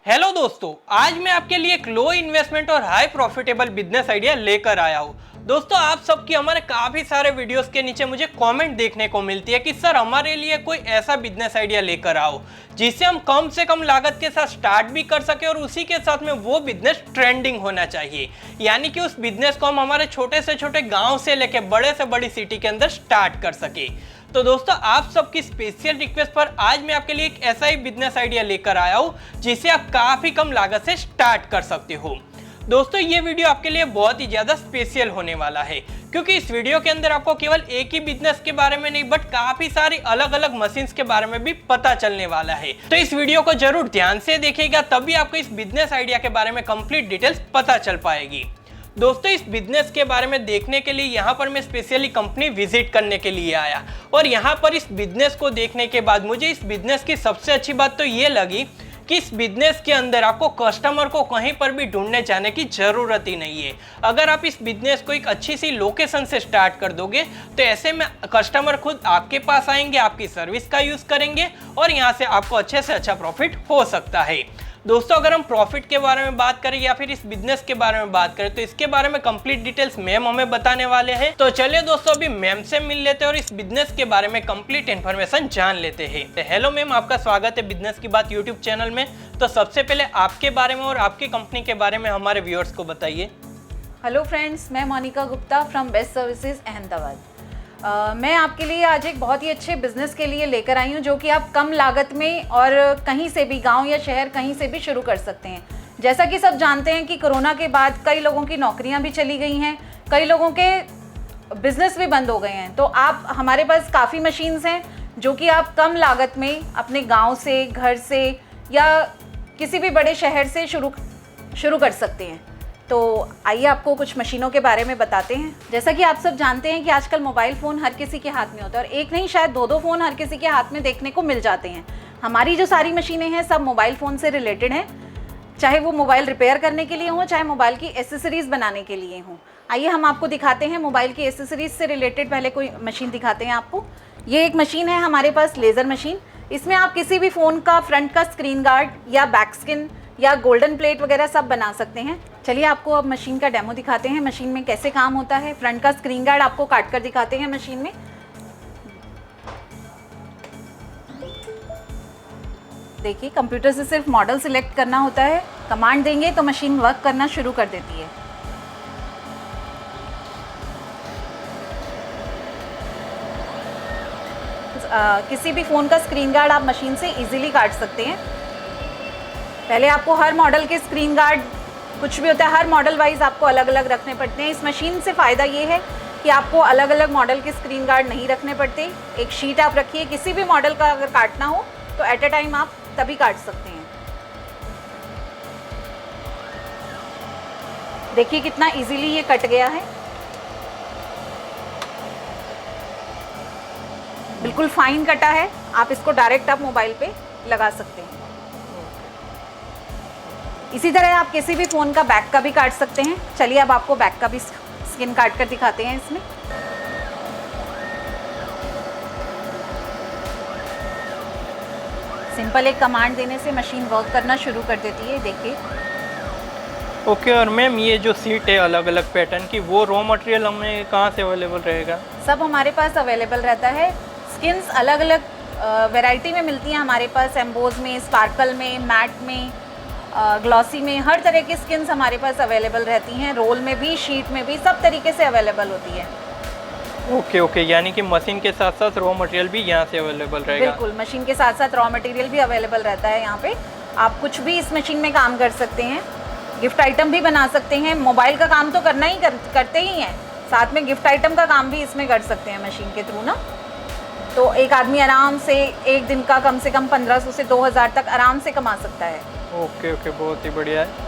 Hello दोस्तों, आज मैं आपके लिए एक लो इन्वेस्टमेंट और हाई प्रॉफिटेबल बिजनेस आइडिया लेकर आया हूँ। दोस्तों, आप सबकी हमारे काफी सारे वीडियोस के नीचे मुझे कमेंट देखने को मिलती है कि सर हमारे लिए कोई ऐसा बिजनेस आइडिया लेकर आओ जिससे हम कम से कम लागत के साथ स्टार्ट भी कर सके और उसी के साथ में वो बिजनेस ट्रेंडिंग होना चाहिए, यानी कि उस बिजनेस को हम हमारे छोटे से छोटे गाँव से लेके बड़े से बड़ी सिटी के अंदर स्टार्ट कर सके। तो दोस्तों, आप सबकी स्पेशल रिक्वेस्ट पर आज मैं आपके लिए एक ऐसा ही बिजनेस आइडिया लेकर आया हूं जिसे आप काफी कम लागत से स्टार्ट कर सकते हो। दोस्तों, ये वीडियो आपके लिए बहुत ही ज्यादा स्पेशल होने वाला है क्योंकि इस वीडियो के अंदर आपको केवल एक ही बिजनेस के बारे में नहीं बट काफी सारी अलग अलग मशीन्स के बारे में भी पता चलने वाला है। तो इस वीडियो को जरूर ध्यान से देखिएगा, तभी आपको इस बिजनेस आइडिया के बारे में कंप्लीट डिटेल्स पता चल पाएगी। दोस्तों, इस बिजनेस के बारे में देखने के लिए यहाँ पर मैं स्पेशली कंपनी विजिट करने के लिए आया और यहाँ पर इस बिजनेस को देखने के बाद मुझे इस बिजनेस की सबसे अच्छी बात तो ये लगी कि इस बिजनेस के अंदर आपको कस्टमर को कहीं पर भी ढूंढने जाने की जरूरत ही नहीं है। अगर आप इस बिजनेस को एक अच्छी सी लोकेशन से स्टार्ट कर दोगे तो ऐसे में कस्टमर खुद आपके पास आएंगे, आपकी सर्विस का यूज करेंगे और यहाँ से आपको अच्छे से अच्छा प्रॉफिट हो सकता है। दोस्तों, अगर हम प्रॉफिट के बारे में बात करें या फिर इस बिजनेस के बारे में बात करें तो इसके बारे में कंप्लीट डिटेल्स मैम हमें बताने वाले हैं। तो चलिए दोस्तों, अभी मैम से मिल लेते हैं और इस बिजनेस के बारे में कंप्लीट इन्फॉर्मेशन जान लेते हैं। तो हेलो मैम, आपका स्वागत है बिजनेस की बात यूट्यूब चैनल में। तो सबसे पहले आपके बारे में और आपकी कंपनी के बारे में हमारे व्यूअर्स को बताइए। हेलो फ्रेंड्स, मैं Monika Gupta from Best Services Ahmedabad. मैं आपके लिए आज एक बहुत ही अच्छे बिजनेस के लिए लेकर आई हूँ जो कि आप कम लागत में और कहीं से भी, गांव या शहर कहीं से भी शुरू कर सकते हैं। जैसा कि सब जानते हैं कि कोरोना के बाद कई लोगों की नौकरियां भी चली गई हैं, कई लोगों के बिजनेस भी बंद हो गए हैं। तो आप, हमारे पास काफ़ी मशीन्स हैं जो कि आप कम लागत में अपने गाँव से, घर से या किसी भी बड़े शहर से शुरू कर सकते हैं। तो आइए आपको कुछ मशीनों के बारे में बताते हैं। जैसा कि आप सब जानते हैं कि आजकल मोबाइल फ़ोन हर किसी के हाथ में होता है और एक नहीं, शायद दो फ़ोन हर किसी के हाथ में देखने को मिल जाते हैं। हमारी जो सारी मशीनें हैं सब मोबाइल फ़ोन से रिलेटेड हैं, चाहे वो मोबाइल रिपेयर करने के लिए हों, चाहे मोबाइल की एसेसरीज़ बनाने के लिए हों। आइए हम आपको दिखाते हैं मोबाइल की एसेसरीज़ से रिलेटेड पहले कोई मशीन दिखाते हैं आपको। ये एक मशीन है हमारे पास, लेज़र मशीन। इसमें आप किसी भी फ़ोन का फ्रंट का स्क्रीन गार्ड या बैक स्किन या गोल्डन प्लेट वगैरह सब बना सकते हैं। चलिए आपको अब मशीन का डेमो दिखाते हैं, मशीन में कैसे काम होता है। फ्रंट का स्क्रीन गार्ड आपको काट कर दिखाते हैं मशीन में। देखिए, कंप्यूटर से सिर्फ मॉडल सिलेक्ट करना होता है, कमांड देंगे तो मशीन वर्क करना शुरू कर देती है। किसी भी फ़ोन का स्क्रीन गार्ड आप मशीन से इजीली काट सकते हैं। पहले आपको हर मॉडल के स्क्रीन गार्ड, कुछ भी होता है, हर मॉडल वाइज आपको अलग अलग रखने पड़ते हैं। इस मशीन से फ़ायदा ये है कि आपको अलग अलग मॉडल के स्क्रीन गार्ड नहीं रखने पड़ते। एक शीट आप रखिए, किसी भी मॉडल का अगर काटना हो तो एट अ टाइम आप तभी काट सकते हैं। देखिए कितना इजीली ये कट गया है, बिल्कुल फाइन कटा है। आप इसको डायरेक्ट आप मोबाइल पे लगा सकते हैं। इसी तरह आप किसी भी फ़ोन का बैक का भी काट सकते हैं। चलिए अब आपको बैक का भी स्किन काट कर दिखाते हैं। इसमें सिंपल एक कमांड देने से मशीन वर्क करना शुरू कर देती है। देखिए। ओके, और मैम ये जो सीट है अलग अलग पैटर्न की, वो रॉ मटेरियल हमें कहाँ से अवेलेबल रहेगा? सब हमारे पास अवेलेबल रहता है। स्किन्स अलग अलग वैरायटी में मिलती हैं हमारे पास, एम्बोज में, स्पार्कल में, मैट में, ग्लॉसी में, हर तरह की स्किन्स हमारे पास अवेलेबल रहती हैं। रोल में भी, शीट में भी, सब तरीके से अवेलेबल होती है। ओके ओके, यानी कि मशीन के साथ साथ रॉ मटेरियल भी यहाँ से अवेलेबल रहेगा? बिल्कुल, मशीन के साथ साथ रॉ मटेरियल भी अवेलेबल रहता है यहाँ पे। आप कुछ भी इस मशीन में काम कर सकते हैं, गिफ्ट आइटम भी बना सकते हैं। मोबाइल का काम तो करना ही करते ही हैं, साथ में गिफ्ट आइटम का काम भी इसमें कर सकते हैं मशीन के थ्रू ना। तो एक आदमी आराम से एक दिन का कम से कम 1500 से 2000 तक आराम से कमा सकता है। ओके ओके, बहुत ही बढ़िया है।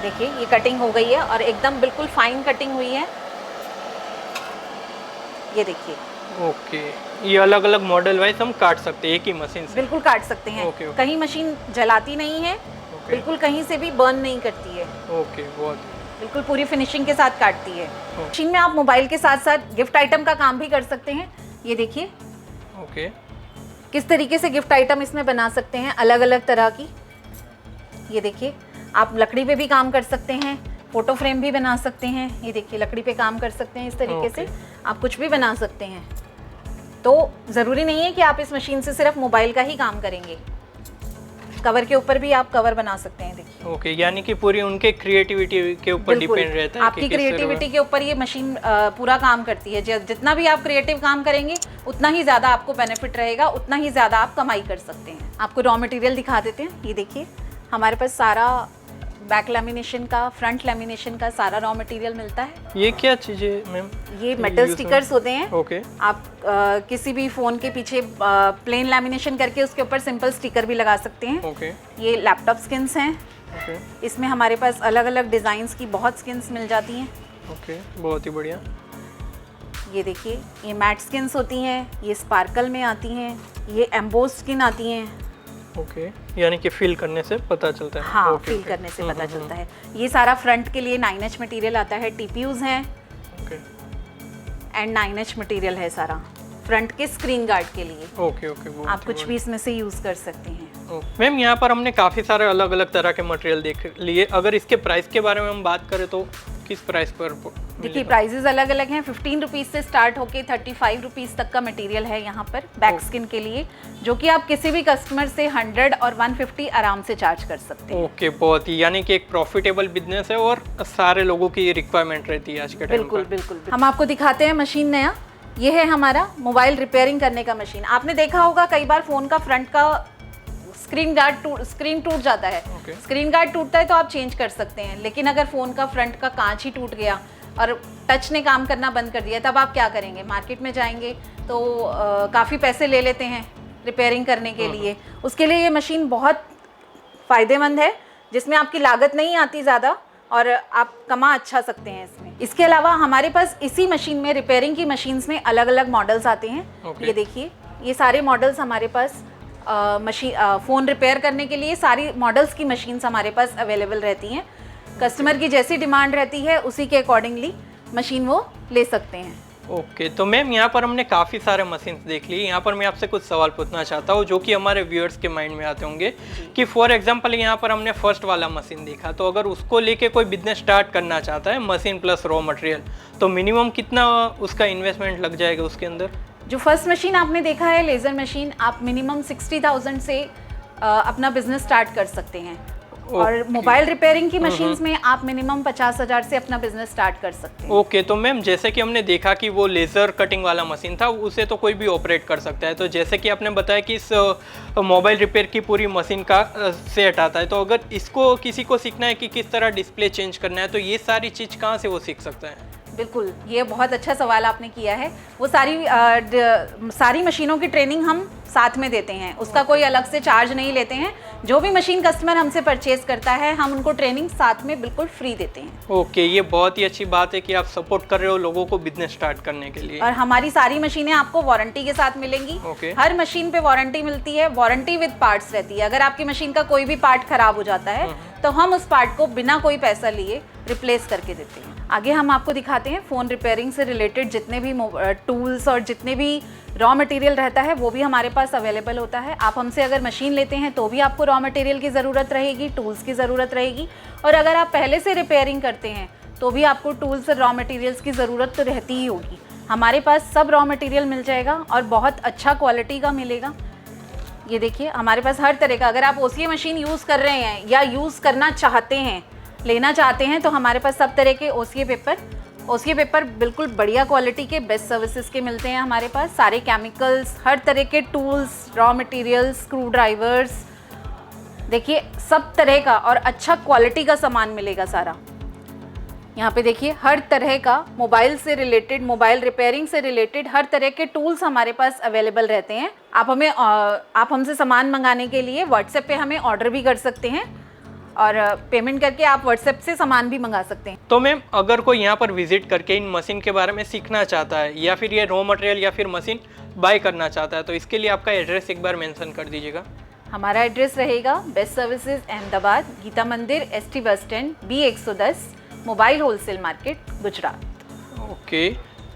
देखिए ये कटिंग हो गई है और एकदम बिल्कुल फाइन कटिंग हुई है। ये देखिए। ओके, ये अलग अलग मॉडल वाइज हम काट सकते हैं एक ही मशीन से? बिल्कुल काट सकते हैं। Okay, okay. कहीं मशीन जलाती नहीं है, बिल्कुल कहीं से भी बर्न नहीं करती है। ओके, बहुत बिल्कुल पूरी फिनिशिंग के साथ काटती है। मशीन में आप मोबाइल के साथ साथ गिफ्ट आइटम का काम भी कर सकते हैं। ये देखिए। ओके। किस तरीके से गिफ्ट आइटम इसमें बना सकते हैं, अलग अलग तरह की। ये देखिए, आप लकड़ी पे भी काम कर सकते हैं, फोटो फ्रेम भी बना सकते हैं। ये देखिए, लकड़ी पे काम कर सकते हैं, इस तरीके से आप कुछ भी बना सकते हैं। तो ज़रूरी नहीं है कि आप इस मशीन से सिर्फ मोबाइल का ही काम करेंगे, कवर के ऊपर भी आप कवर बना सकते हैं। देखिए ओके, यानी कि पूरी उनके क्रिएटिविटी के ऊपर डिपेंड रहता है आपकी क्रिएटिविटी के ऊपर ये मशीन पूरा काम करती है। जितना भी आप क्रिएटिव काम करेंगे उतना ही ज़्यादा आपको बेनिफिट रहेगा, उतना ही ज़्यादा आप कमाई कर सकते हैं। आपको रॉ मटेरियल दिखा देते हैं। ये देखिए, हमारे पास सारा बैक लैमिनेशन का, फ्रंट लैमिनेशन का सारा रॉ मटेरियल मिलता है। ये क्या चीज़ है मैम? ये मेटल स्टिकर्स होते हैं। ओके। आप किसी भी फ़ोन के पीछे प्लेन लैमिनेशन करके उसके ऊपर सिंपल स्टिकर भी लगा सकते हैं। ओके। ये लैपटॉप स्किन्स हैं। ओके। इसमें हमारे पास अलग अलग डिज़ाइंस की बहुत स्किन्स मिल जाती हैं। ओके, बहुत ही बढ़िया। ये देखिए, ये मैट स्किन्स होती हैं, ये स्पार्कल में आती हैं, ये एम्बोस स्किन आती हैं। ओके, यानी कि फील करने से पता चलता है। हाँ, फील करने से पता चलता है। ये सारा फ्रंट के लिए 9H मटेरियल आता है, TPUs हैं एंड 9H मटेरियल है सारा फ्रंट के स्क्रीन गार्ड के लिए। ओके ओके, आप कुछ भी इसमें से यूज़ कर सकते हैं। मैम, यहाँ पर हमने काफ़ी सारे अलग अलग तरह के मटेरियल देख लिए। अगर इसके प्राइस के बारे में हम बात करें तो किस प्राइस पर? देखिए, प्राइजेस अलग अलग हैं। 15 रुपीज़ से स्टार्ट होके 35 रुपीज़ तक का मटेरियल है यहाँ पर बैक स्किन के लिए, जो कि आप किसी भी कस्टमर से 100 और 150 आराम से चार्ज कर सकते हैं। ओके, बहुत ही, यानी कि एक प्रॉफिटेबल बिजनेस है और सारे लोगों की रिक्वायरमेंट रहती है आज के टाइम पर। बिल्कुल। हम आपको दिखाते हैं मशीन नया। ये है हमारा मोबाइल रिपेयरिंग करने का मशीन। आपने देखा होगा कई बार फ़ोन का फ्रंट का स्क्रीन टूट जाता है। स्क्रीन गार्ड टूटता है तो आप चेंज कर सकते हैं, लेकिन अगर फ़ोन का फ्रंट का कांच ही टूट गया और टच ने काम करना बंद कर दिया, तब आप क्या करेंगे? मार्केट में जाएंगे तो काफ़ी पैसे ले लेते हैं रिपेयरिंग करने के लिए। उसके लिए ये मशीन बहुत फ़ायदेमंद है, जिसमें आपकी लागत नहीं आती ज़्यादा और आप कमा अच्छा सकते हैं इसमें। इसके अलावा हमारे पास इसी मशीन में, रिपेयरिंग की मशीन्स में अलग अलग मॉडल्स आते हैं। ये देखिए, ये सारे मॉडल्स हमारे पास फ़ोन रिपेयर करने के लिए सारी मॉडल्स की मशीन्स हमारे पास अवेलेबल रहती हैं। कस्टमर की जैसी डिमांड रहती है उसी के अकॉर्डिंगली मशीन वो ले सकते हैं। ओके, तो मैम यहाँ पर हमने काफ़ी सारे मशीन्स देख लिए। यहाँ पर मैं आपसे कुछ सवाल पूछना चाहता हूँ जो कि हमारे व्यूअर्स के माइंड में आते होंगे कि फॉर एग्जांपल यहाँ पर हमने फर्स्ट वाला मशीन देखा, तो अगर उसको लेके कोई बिजनेस स्टार्ट करना चाहता है, मशीन प्लस रॉ मटेरियल, तो मिनिमम कितना उसका इन्वेस्टमेंट लग जाएगा उसके अंदर? जो फर्स्ट मशीन आपने देखा है लेज़र मशीन, आप मिनिमम 60,000 से अपना बिजनेस स्टार्ट कर सकते हैं। और मोबाइल रिपेयरिंग की मशीन्स में आप मिनिमम 50,000 से अपना बिजनेस स्टार्ट कर सकते हैं। ओके, तो मैम जैसे कि हमने देखा कि वो लेज़र कटिंग वाला मशीन था, उसे तो कोई भी ऑपरेट कर सकता है। तो जैसे कि आपने बताया कि इस मोबाइल रिपेयर की पूरी मशीन का सेट आता है, तो अगर इसको किसी को सीखना है कि किस तरह डिस्प्ले चेंज करना है, तो ये सारी चीज़ कहाँ से वो सीख सकता है? बिल्कुल, ये बहुत अच्छा सवाल आपने किया है। वो सारी मशीनों की ट्रेनिंग हम साथ में देते हैं, उसका कोई अलग से चार्ज नहीं लेते हैं। जो भी मशीन कस्टमर हमसे परचेज करता है, हम उनको ट्रेनिंग साथ में बिल्कुल फ्री देते हैं। ओके, ये बहुत ही अच्छी बात है कि आप सपोर्ट कर रहे हो लोगों को बिजनेस स्टार्ट करने के लिए। और हमारी सारी मशीनें आपको वारंटी के साथ मिलेंगी। हर मशीन पे वारंटी मिलती है, वारंटी विद पार्ट्स रहती है। अगर आपकी मशीन का कोई भी पार्ट खराब हो जाता है तो हम उस पार्ट को बिना कोई पैसा लिए रिप्लेस करके देते हैं। आगे हम आपको दिखाते हैं फ़ोन रिपेयरिंग से रिलेटेड जितने भी टूल्स और जितने भी रॉ मटेरियल रहता है वो भी हमारे पास अवेलेबल होता है। आप हमसे अगर मशीन लेते हैं तो भी आपको रॉ मटेरियल की ज़रूरत रहेगी, टूल्स की ज़रूरत रहेगी, और अगर आप पहले से रिपेयरिंग करते हैं तो भी आपको टूल्स और रॉ मटेरियल्स की ज़रूरत तो रहती ही होगी। हमारे पास सब रॉ मटेरियल मिल जाएगा और बहुत अच्छा क्वालिटी का मिलेगा। ये देखिए, हमारे पास हर तरह का, अगर आप OCA मशीन यूज़ कर रहे हैं या यूज़ करना चाहते हैं, लेना चाहते हैं, तो हमारे पास सब तरह के OCA पेपर बिल्कुल बढ़िया क्वालिटी के, बेस्ट सर्विसेज के मिलते हैं हमारे पास। सारे केमिकल्स, हर तरह के tools, raw materials, screw drivers, देखिए सब तरह का और अच्छा क्वालिटी का सामान मिलेगा सारा। यहाँ पे देखिए, हर तरह का मोबाइल से रिलेटेड, मोबाइल रिपेयरिंग से रिलेटेड हर तरह के टूल्स हमारे पास अवेलेबल रहते हैं। आप हमसे सामान मंगाने के लिए व्हाट्सएप पे हमें ऑर्डर भी कर सकते हैं और पेमेंट करके आप व्हाट्सएप से सामान भी मंगा सकते हैं। तो मैम, अगर कोई यहाँ पर विजिट करके इन मशीन के बारे में सीखना चाहता है या फिर ये रॉ मटेरियल या फिर मशीन बाय करना चाहता है, तो इसके लिए आपका एड्रेस एक बार मेंशन कर दीजिएगा। हमारा एड्रेस रहेगा बेस्ट सर्विसेज अहमदाबाद, गीता मंदिर, ST bus stand, B110, mobile wholesale market, Gujarat. Okay,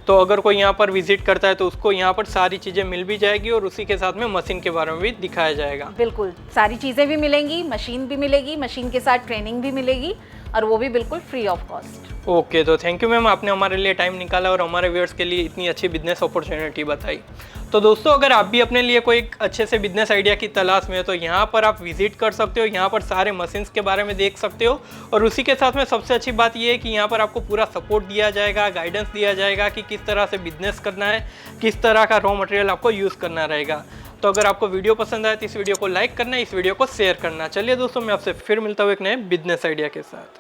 तो अगर कोई यहाँ पर विजिट करता है तो उसको यहाँ पर सारी चीज़ें मिल भी जाएगी और उसी के साथ में मशीन के बारे में भी दिखाया जाएगा। बिल्कुल, सारी चीज़ें भी मिलेंगी, मशीन भी मिलेगी, मशीन के साथ ट्रेनिंग भी मिलेगी और वो भी बिल्कुल फ्री ऑफ कॉस्ट। ओके, तो थैंक यू मैम, आपने हमारे लिए टाइम निकाला और हमारे व्यूअर्स के लिए इतनी अच्छी बिजनेस अपॉर्चुनिटी बताई। तो दोस्तों, अगर आप भी अपने लिए कोई एक अच्छे से बिजनेस आइडिया की तलाश में हो तो यहाँ पर आप विजिट कर सकते हो, यहाँ पर सारे मशीन्स के बारे में देख सकते हो और उसी के साथ में सबसे अच्छी बात ये है कि यहाँ पर आपको पूरा सपोर्ट दिया जाएगा, गाइडेंस दिया जाएगा कि किस तरह से बिजनेस करना है, किस तरह का रॉ मटेरियल आपको यूज़ करना रहेगा। तो अगर आपको वीडियो पसंद आए तो इस वीडियो को लाइक करना, इस वीडियो को शेयर करना। चलिए दोस्तों, मैं आपसे फिर मिलता हूँ एक नए बिजनेस आइडिया के साथ।